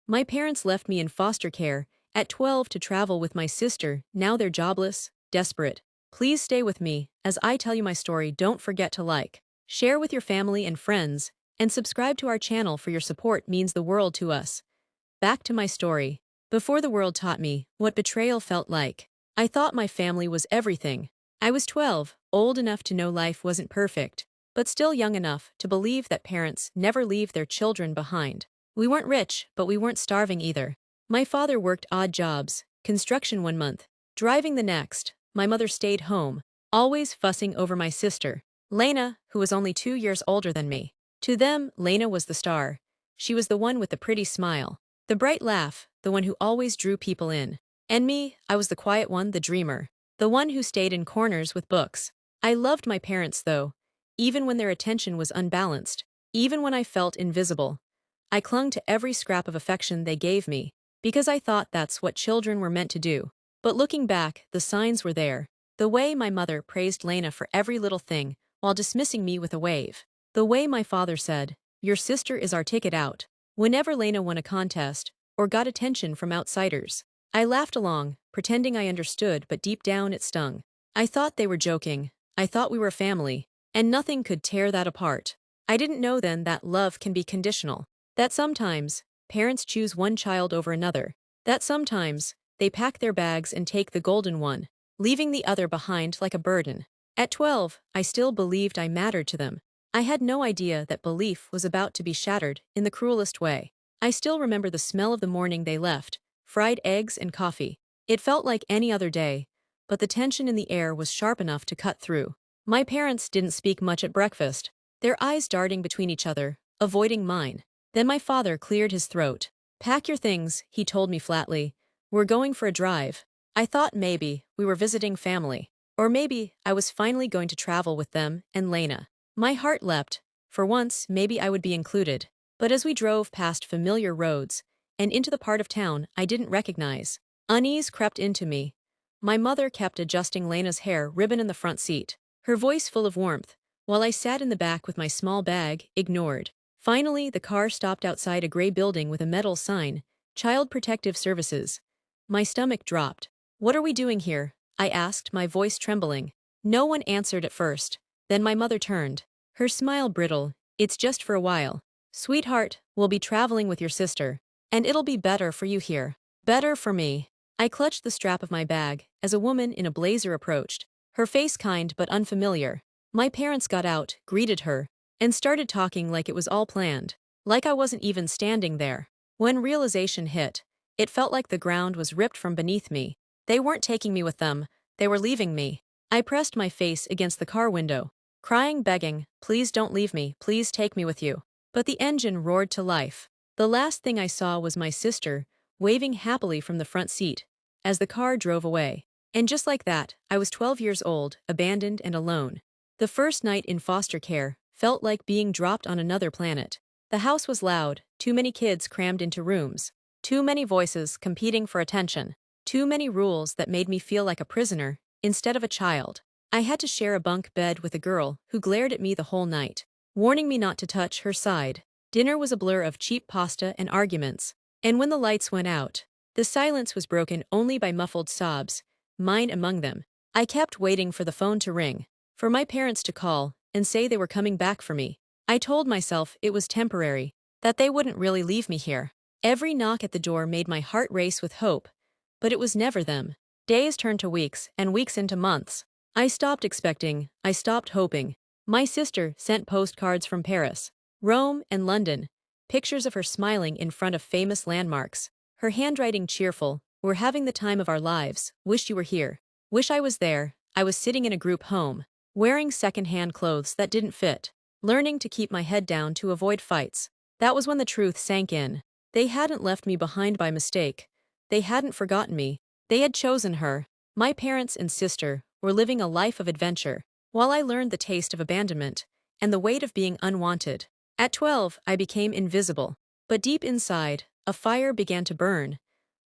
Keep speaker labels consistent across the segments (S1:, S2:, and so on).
S1: My parents left me in foster care at 12 to travel with my sister. Now they're jobless, desperate. Please stay with me as I tell you my story. Don't forget to like, share with your family and friends, and subscribe to our channel for your support means the world to us. Back to my story. Before the world taught me what betrayal felt like, I thought my family was everything. I was 12, old enough to know life wasn't perfect, but still young enough to believe that parents never leave their children behind. We weren't rich, but we weren't starving either. My father worked odd jobs, construction one month, driving the next. My mother stayed home, always fussing over my sister, Lena, who was only 2 years older than me. To them, Lena was the star. She was the one with the pretty smile, the bright laugh, the one who always drew people in. And me, I was the quiet one, the dreamer, the one who stayed in corners with books. I loved my parents, though, even when their attention was unbalanced, even when I felt invisible. I clung to every scrap of affection they gave me, because I thought that's what children were meant to do. But looking back, the signs were there. The way my mother praised Lena for every little thing, while dismissing me with a wave. The way my father said, "Your sister is our ticket out," whenever Lena won a contest, or got attention from outsiders. I laughed along, pretending I understood, but deep down it stung. I thought they were joking. I thought we were family, and nothing could tear that apart. I didn't know then that love can be conditional. That sometimes, parents choose one child over another. That sometimes, they pack their bags and take the golden one, leaving the other behind like a burden. At 12, I still believed I mattered to them. I had no idea that belief was about to be shattered in the cruelest way. I still remember the smell of the morning they left, fried eggs and coffee. It felt like any other day, but the tension in the air was sharp enough to cut through. My parents didn't speak much at breakfast, their eyes darting between each other, avoiding mine. Then my father cleared his throat. "Pack your things," he told me flatly. "We're going for a drive." I thought maybe we were visiting family, or maybe I was finally going to travel with them and Lena. My heart leapt. For once, maybe I would be included. But as we drove past familiar roads and into the part of town I didn't recognize, unease crept into me. My mother kept adjusting Lena's hair ribbon in the front seat, her voice full of warmth, while I sat in the back with my small bag, ignored. Finally, the car stopped outside a gray building with a metal sign, Child Protective Services. My stomach dropped. "What are we doing here?" I asked, my voice trembling. No one answered at first. Then my mother turned, her smile brittle. "It's just for a while. Sweetheart, we'll be traveling with your sister. And it'll be better for you here." Better for me. I clutched the strap of my bag as a woman in a blazer approached, her face kind but unfamiliar. My parents got out, greeted her, and started talking like it was all planned, like I wasn't even standing there. When realization hit, it felt like the ground was ripped from beneath me. They weren't taking me with them, they were leaving me. I pressed my face against the car window, crying, begging, "Please don't leave me, please take me with you." But the engine roared to life. The last thing I saw was my sister, waving happily from the front seat, as the car drove away. And just like that, I was 12 years old, abandoned and alone. The first night in foster care felt like being dropped on another planet. The house was loud, too many kids crammed into rooms, too many voices competing for attention, too many rules that made me feel like a prisoner instead of a child. I had to share a bunk bed with a girl who glared at me the whole night, warning me not to touch her side. Dinner was a blur of cheap pasta and arguments, and when the lights went out, the silence was broken only by muffled sobs, mine among them. I kept waiting for the phone to ring, for my parents to call and say they were coming back for me. I told myself it was temporary, that they wouldn't really leave me here. Every knock at the door made my heart race with hope, but it was never them. Days turned to weeks, and weeks into months. I stopped expecting, I stopped hoping. My sister sent postcards from Paris, Rome, and London, pictures of her smiling in front of famous landmarks, her handwriting cheerful. "We're having the time of our lives, wish you were here." Wish I was there. I was sitting in a group home, wearing second-hand clothes that didn't fit, learning to keep my head down to avoid fights. That was when the truth sank in. They hadn't left me behind by mistake. They hadn't forgotten me. They had chosen her. My parents and sister were living a life of adventure, while I learned the taste of abandonment and the weight of being unwanted. At 12, I became invisible. But deep inside, a fire began to burn,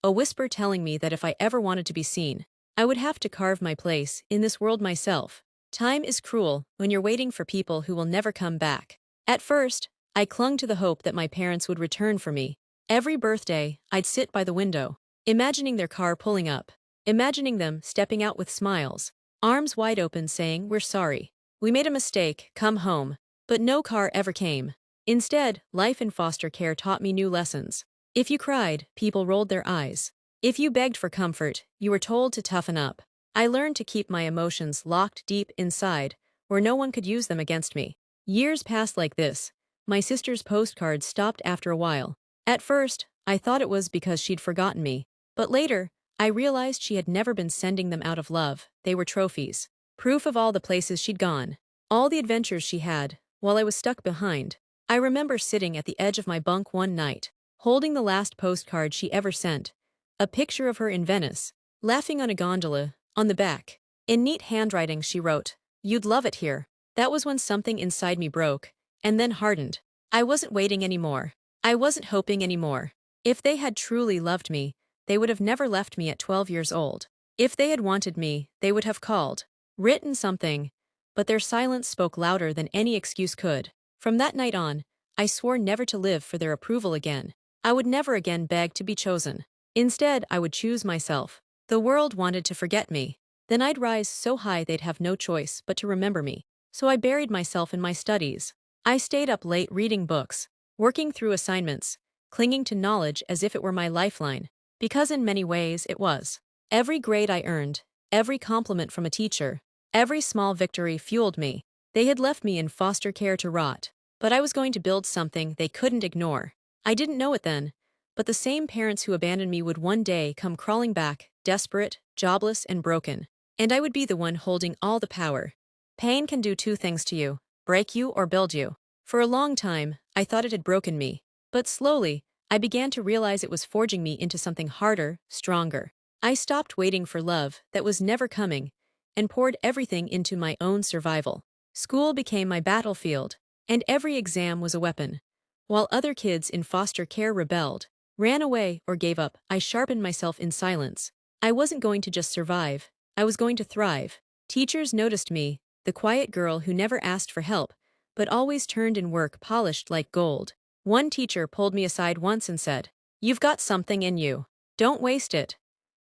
S1: a whisper telling me that if I ever wanted to be seen, I would have to carve my place in this world myself. Time is cruel when you're waiting for people who will never come back. At first, I clung to the hope that my parents would return for me. Every birthday, I'd sit by the window, imagining their car pulling up, imagining them stepping out with smiles, arms wide open saying, "We're sorry. We made a mistake, come home." But no car ever came. Instead, life in foster care taught me new lessons. If you cried, people rolled their eyes. If you begged for comfort, you were told to toughen up. I learned to keep my emotions locked deep inside, where no one could use them against me. Years passed like this. My sister's postcards stopped after a while. At first, I thought it was because she'd forgotten me. But later, I realized she had never been sending them out of love. They were trophies. Proof of all the places she'd gone. All the adventures she had, while I was stuck behind. I remember sitting at the edge of my bunk one night, holding the last postcard she ever sent. A picture of her in Venice, laughing on a gondola. On the back, in neat handwriting she wrote, "You'd love it here." That was when something inside me broke, and then hardened. I wasn't waiting anymore. I wasn't hoping anymore. If they had truly loved me, they would have never left me at 12 years old. If they had wanted me, they would have called, written something, but their silence spoke louder than any excuse could. From that night on, I swore never to live for their approval again. I would never again beg to be chosen. Instead, I would choose myself. The world wanted to forget me. Then I'd rise so high they'd have no choice but to remember me. So I buried myself in my studies. I stayed up late reading books, working through assignments, clinging to knowledge as if it were my lifeline. Because in many ways it was. Every grade I earned, every compliment from a teacher, every small victory fueled me. They had left me in foster care to rot, but I was going to build something they couldn't ignore. I didn't know it then, but the same parents who abandoned me would one day come crawling back, desperate, jobless, and broken. And I would be the one holding all the power. Pain can do two things to you: break you or build you. For a long time, I thought it had broken me. But slowly, I began to realize it was forging me into something harder, stronger. I stopped waiting for love that was never coming, and poured everything into my own survival. School became my battlefield, and every exam was a weapon. While other kids in foster care rebelled, ran away, or gave up, I sharpened myself in silence. I wasn't going to just survive, I was going to thrive. Teachers noticed me, the quiet girl who never asked for help, but always turned in work polished like gold. One teacher pulled me aside once and said, "You've got something in you. Don't waste it."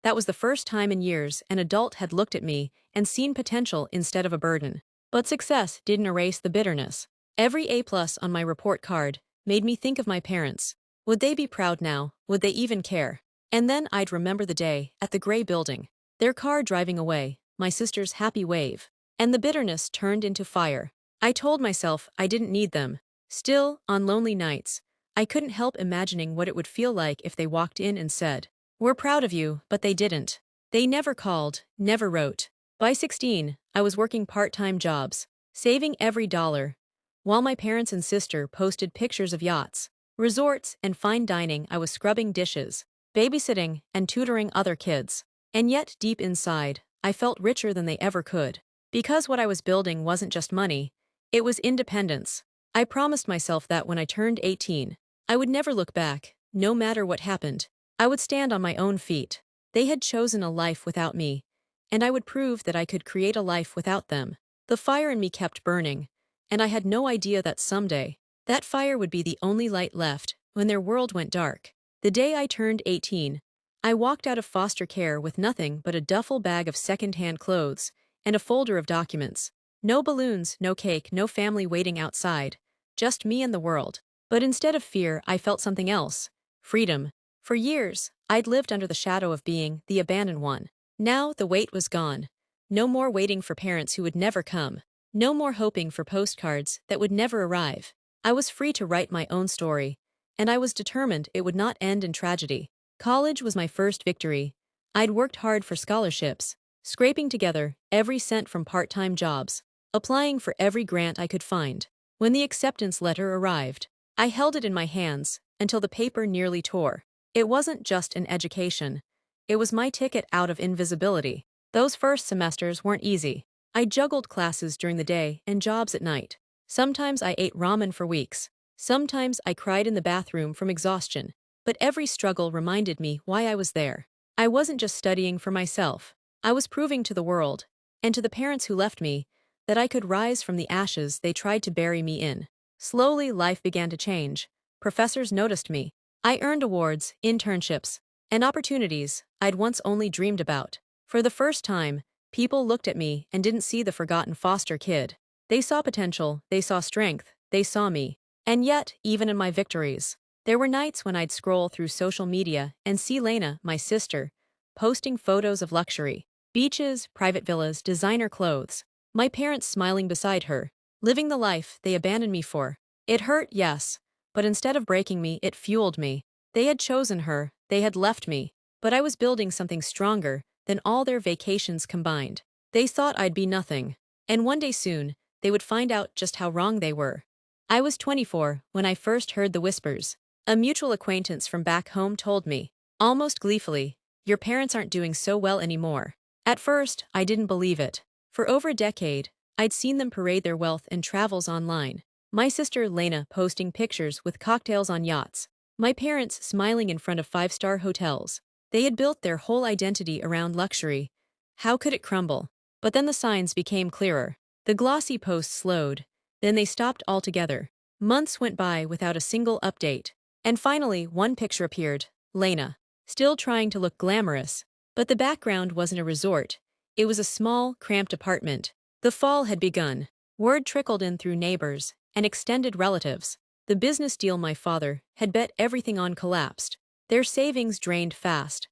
S1: That was the first time in years an adult had looked at me and seen potential instead of a burden. But success didn't erase the bitterness. Every A+ on my report card made me think of my parents. Would they be proud now? Would they even care? And then I'd remember the day, at the gray building, their car driving away, my sister's happy wave. And the bitterness turned into fire. I told myself I didn't need them. Still, on lonely nights, I couldn't help imagining what it would feel like if they walked in and said, "We're proud of you," but they didn't. They never called, never wrote. By 16, I was working part-time jobs, saving every dollar. While my parents and sister posted pictures of yachts, resorts, and fine dining, I was scrubbing dishes, babysitting, and tutoring other kids. And yet, deep inside, I felt richer than they ever could. Because what I was building wasn't just money, it was independence. I promised myself that when I turned 18, I would never look back, no matter what happened. I would stand on my own feet. They had chosen a life without me, and I would prove that I could create a life without them. The fire in me kept burning, and I had no idea that someday, that fire would be the only light left when their world went dark. The day I turned 18, I walked out of foster care with nothing but a duffel bag of second-hand clothes and a folder of documents. No balloons, no cake, no family waiting outside, just me and the world. But instead of fear, I felt something else: freedom. For years, I'd lived under the shadow of being the abandoned one. Now the weight was gone. No more waiting for parents who would never come. No more hoping for postcards that would never arrive. I was free to write my own story, and I was determined it would not end in tragedy. College was my first victory. I'd worked hard for scholarships, scraping together every cent from part-time jobs, applying for every grant I could find. When the acceptance letter arrived, I held it in my hands until the paper nearly tore. It wasn't just an education. It was my ticket out of invisibility. Those first semesters weren't easy. I juggled classes during the day and jobs at night. Sometimes I ate ramen for weeks. Sometimes I cried in the bathroom from exhaustion. But every struggle reminded me why I was there. I wasn't just studying for myself. I was proving to the world, and to the parents who left me, that I could rise from the ashes they tried to bury me in. Slowly, life began to change. Professors noticed me. I earned awards, internships, and opportunities I'd once only dreamed about. For the first time, people looked at me and didn't see the forgotten foster kid. They saw potential, they saw strength, they saw me. And yet, even in my victories, there were nights when I'd scroll through social media and see Lena, my sister, posting photos of luxury, beaches, private villas, designer clothes. My parents smiling beside her, living the life they abandoned me for. It hurt, yes, but instead of breaking me, it fueled me. They had chosen her, they had left me, but I was building something stronger than all their vacations combined. They thought I'd be nothing, and one day soon, they would find out just how wrong they were. I was 24 when I first heard the whispers. A mutual acquaintance from back home told me, almost gleefully, "Your parents aren't doing so well anymore." At first, I didn't believe it. For over a decade, I'd seen them parade their wealth and travels online. My sister Lena posting pictures with cocktails on yachts. My parents smiling in front of five-star hotels. They had built their whole identity around luxury. How could it crumble? But then the signs became clearer. The glossy posts slowed. Then they stopped altogether. Months went by without a single update. And finally, one picture appeared. Lena, still trying to look glamorous. But the background wasn't a resort. It was a small, cramped apartment. The fall had begun. Word trickled in through neighbors and extended relatives. The business deal my father had bet everything on collapsed. Their savings drained fast.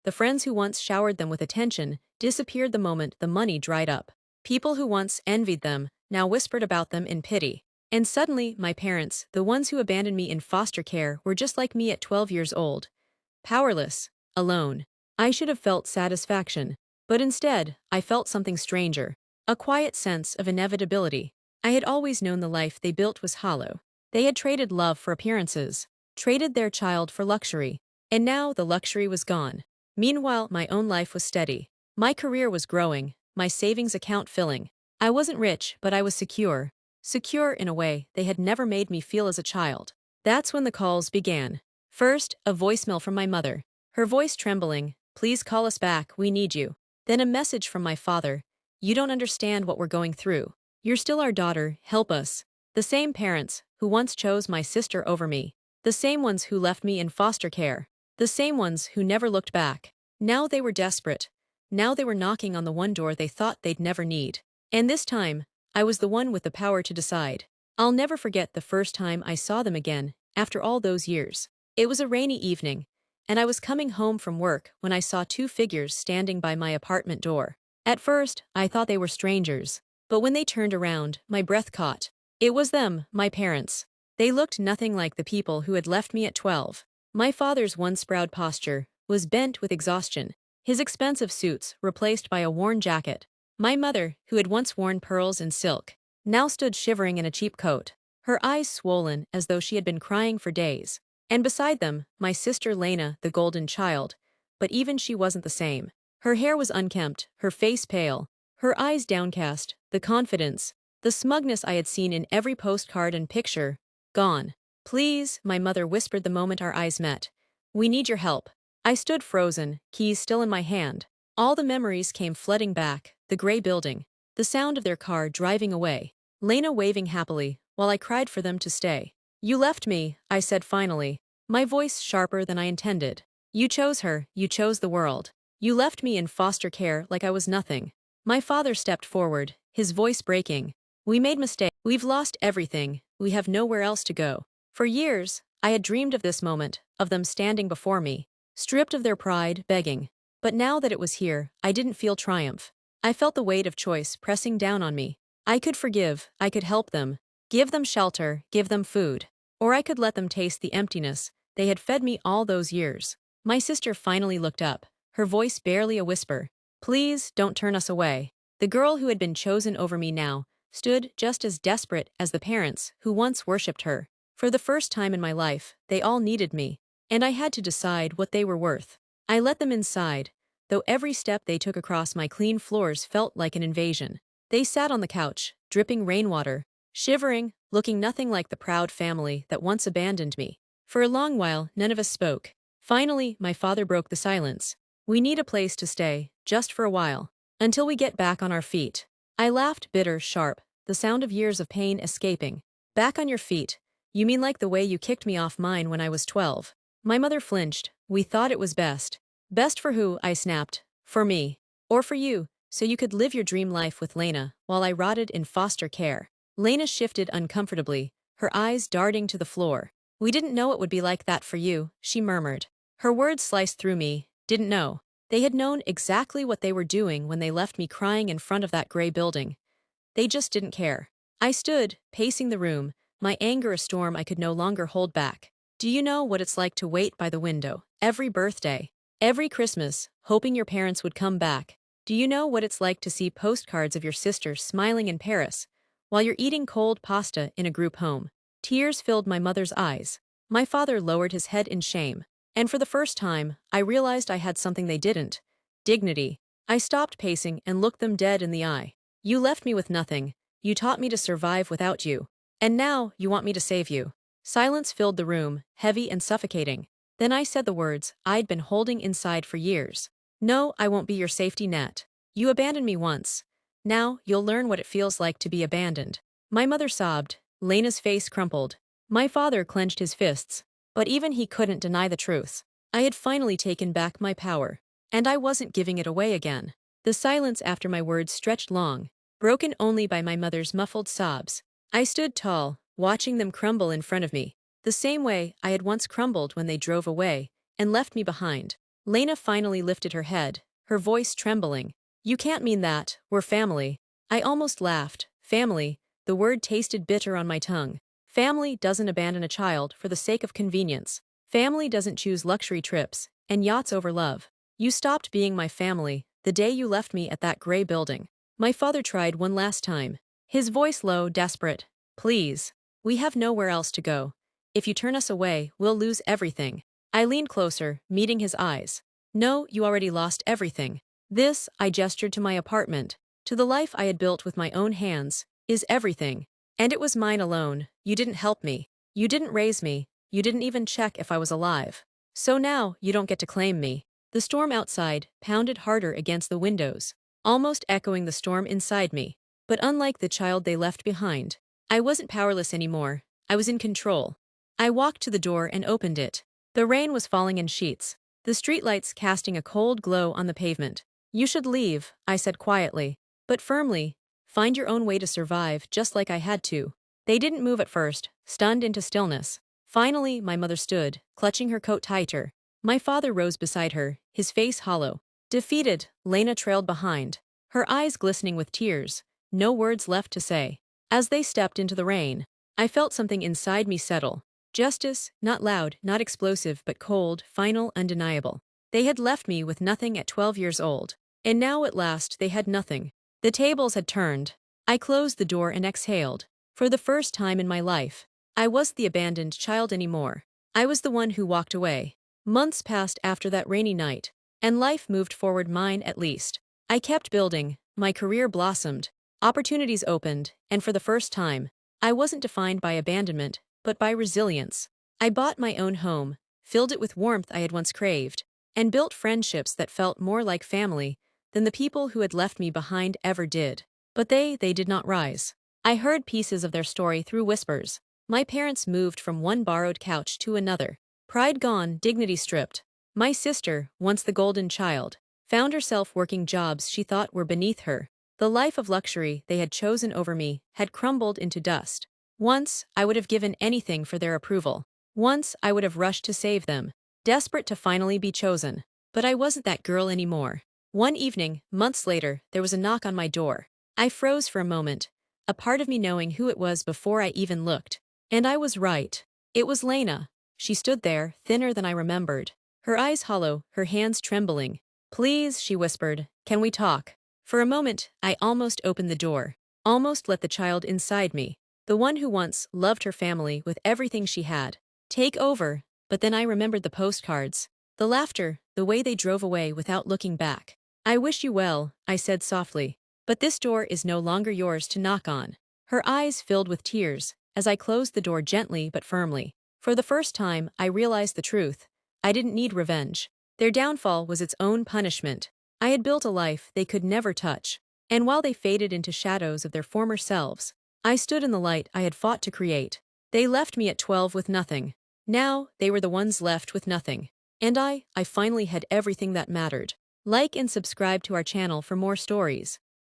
S1: The friends who once showered them with attention disappeared the moment the money dried up. People who once envied them now whispered about them in pity. And suddenly, my parents, the ones who abandoned me in foster care, were just like me at 12 years old. Powerless, alone. I should have felt satisfaction. But instead, I felt something stranger. A quiet sense of inevitability. I had always known the life they built was hollow. They had traded love for appearances, traded their child for luxury, and now the luxury was gone. Meanwhile, my own life was steady. My career was growing, my savings account filling. I wasn't rich, but I was secure. Secure in a way they had never made me feel as a child. That's when the calls began. First, a voicemail from my mother. Her voice trembling, "Please call us back, we need you." Then a message from my father, "You don't understand what we're going through. You're still our daughter, help us." The same parents who once chose my sister over me. The same ones who left me in foster care. The same ones who never looked back. Now they were desperate. Now they were knocking on the one door they thought they'd never need. And this time, I was the one with the power to decide. I'll never forget the first time I saw them again, after all those years. It was a rainy evening, and I was coming home from work when I saw two figures standing by my apartment door. At first, I thought they were strangers, but when they turned around, my breath caught. It was them, my parents. They looked nothing like the people who had left me at 12. My father's once proud posture was bent with exhaustion, his expensive suits replaced by a worn jacket. My mother, who had once worn pearls and silk, now stood shivering in a cheap coat, her eyes swollen as though she had been crying for days. And beside them, my sister Lena, the golden child. But even she wasn't the same. Her hair was unkempt, her face pale, her eyes downcast, the confidence, the smugness I had seen in every postcard and picture, gone. "Please," my mother whispered the moment our eyes met. "We need your help." I stood frozen, keys still in my hand. All the memories came flooding back, the gray building, the sound of their car driving away, Lena waving happily, while I cried for them to stay. "You left me," I said finally, my voice sharper than I intended. "You chose her, you chose the world. You left me in foster care like I was nothing." My father stepped forward, his voice breaking. "We made mistakes. We've lost everything. We have nowhere else to go." For years, I had dreamed of this moment, of them standing before me, stripped of their pride, begging. But now that it was here, I didn't feel triumph. I felt the weight of choice pressing down on me. I could forgive, I could help them, give them shelter, give them food. Or I could let them taste the emptiness they had fed me all those years. My sister finally looked up, her voice barely a whisper. "Please, don't turn us away." The girl who had been chosen over me now stood just as desperate as the parents who once worshipped her. For the first time in my life, they all needed me, and I had to decide what they were worth. I let them inside, though every step they took across my clean floors felt like an invasion. They sat on the couch, dripping rainwater, shivering, looking nothing like the proud family that once abandoned me. For a long while, none of us spoke. Finally, my father broke the silence. "We need a place to stay, just for a while, until we get back on our feet." I laughed, bitter, sharp, the sound of years of pain escaping. "Back on your feet? You mean like the way you kicked me off mine when I was 12? My mother flinched. We thought it was best. Best for who? I snapped. For me. Or for you, so you could live your dream life with Lena, while I rotted in foster care. Lena shifted uncomfortably, her eyes darting to the floor. We didn't know it would be like that for you, she murmured. Her words sliced through me. Didn't know. They had known exactly what they were doing when they left me crying in front of that gray building. They just didn't care. I stood, pacing the room, my anger a storm I could no longer hold back. Do you know what it's like to wait by the window, every birthday, every Christmas, hoping your parents would come back? Do you know what it's like to see postcards of your sister smiling in Paris, while you're eating cold pasta in a group home? Tears filled my mother's eyes. My father lowered his head in shame. And for the first time, I realized I had something they didn't. Dignity. I stopped pacing and looked them dead in the eye. You left me with nothing. You taught me to survive without you. And now, you want me to save you. Silence filled the room, heavy and suffocating. Then I said the words I'd been holding inside for years. No, I won't be your safety net. You abandoned me once. Now, you'll learn what it feels like to be abandoned. My mother sobbed. Lena's face crumpled. My father clenched his fists. But even he couldn't deny the truth. I had finally taken back my power. And I wasn't giving it away again. The silence after my words stretched long, broken only by my mother's muffled sobs. I stood tall, watching them crumble in front of me, the same way I had once crumbled when they drove away and left me behind. Lena finally lifted her head, her voice trembling. You can't mean that, we're family. I almost laughed. Family, the word tasted bitter on my tongue. Family doesn't abandon a child for the sake of convenience. Family doesn't choose luxury trips and yachts over love. You stopped being my family the day you left me at that gray building. My father tried one last time, his voice low, desperate. Please. We have nowhere else to go. If you turn us away, we'll lose everything. I leaned closer, meeting his eyes. No, you already lost everything. This, I gestured to my apartment, to the life I had built with my own hands, is everything. And it was mine alone. You didn't help me. You didn't raise me. You didn't even check if I was alive. So now, you don't get to claim me. The storm outside pounded harder against the windows, almost echoing the storm inside me. But unlike the child they left behind, I wasn't powerless anymore. I was in control. I walked to the door and opened it. The rain was falling in sheets, the streetlights casting a cold glow on the pavement. You should leave, I said quietly, but firmly. Find your own way to survive, just like I had to. They didn't move at first, stunned into stillness. Finally, my mother stood, clutching her coat tighter. My father rose beside her, his face hollow. Defeated, Lena trailed behind, her eyes glistening with tears, no words left to say. As they stepped into the rain, I felt something inside me settle. Justice, not loud, not explosive, but cold, final, undeniable. They had left me with nothing at 12 years old. And now at last they had nothing. The tables had turned. I closed the door and exhaled. For the first time in my life, I wasn't the abandoned child anymore. I was the one who walked away. Months passed after that rainy night, and life moved forward, mine at least. I kept building, my career blossomed, opportunities opened, and for the first time, I wasn't defined by abandonment, but by resilience. I bought my own home, filled it with warmth I had once craved, and built friendships that felt more like family than the people who had left me behind ever did. But they did not rise. I heard pieces of their story through whispers. My parents moved from one borrowed couch to another. Pride gone, dignity stripped. My sister, once the golden child, found herself working jobs she thought were beneath her. The life of luxury they had chosen over me had crumbled into dust. Once, I would have given anything for their approval. Once, I would have rushed to save them, desperate to finally be chosen. But I wasn't that girl anymore. One evening, months later, there was a knock on my door. I froze for a moment, a part of me knowing who it was before I even looked. And I was right. It was Lena. She stood there, thinner than I remembered, her eyes hollow, her hands trembling. Please, she whispered, can we talk? For a moment, I almost opened the door, almost let the child inside me, the one who once loved her family with everything she had, take over. But then I remembered the postcards, the laughter, the way they drove away without looking back. I wish you well, I said softly, but this door is no longer yours to knock on. Her eyes filled with tears as I closed the door gently but firmly. For the first time, I realized the truth. I didn't need revenge. Their downfall was its own punishment. I had built a life they could never touch. And while they faded into shadows of their former selves, I stood in the light I had fought to create. They left me at 12 with nothing. Now, they were the ones left with nothing. And I finally had everything that mattered. Like and subscribe to our channel for more stories.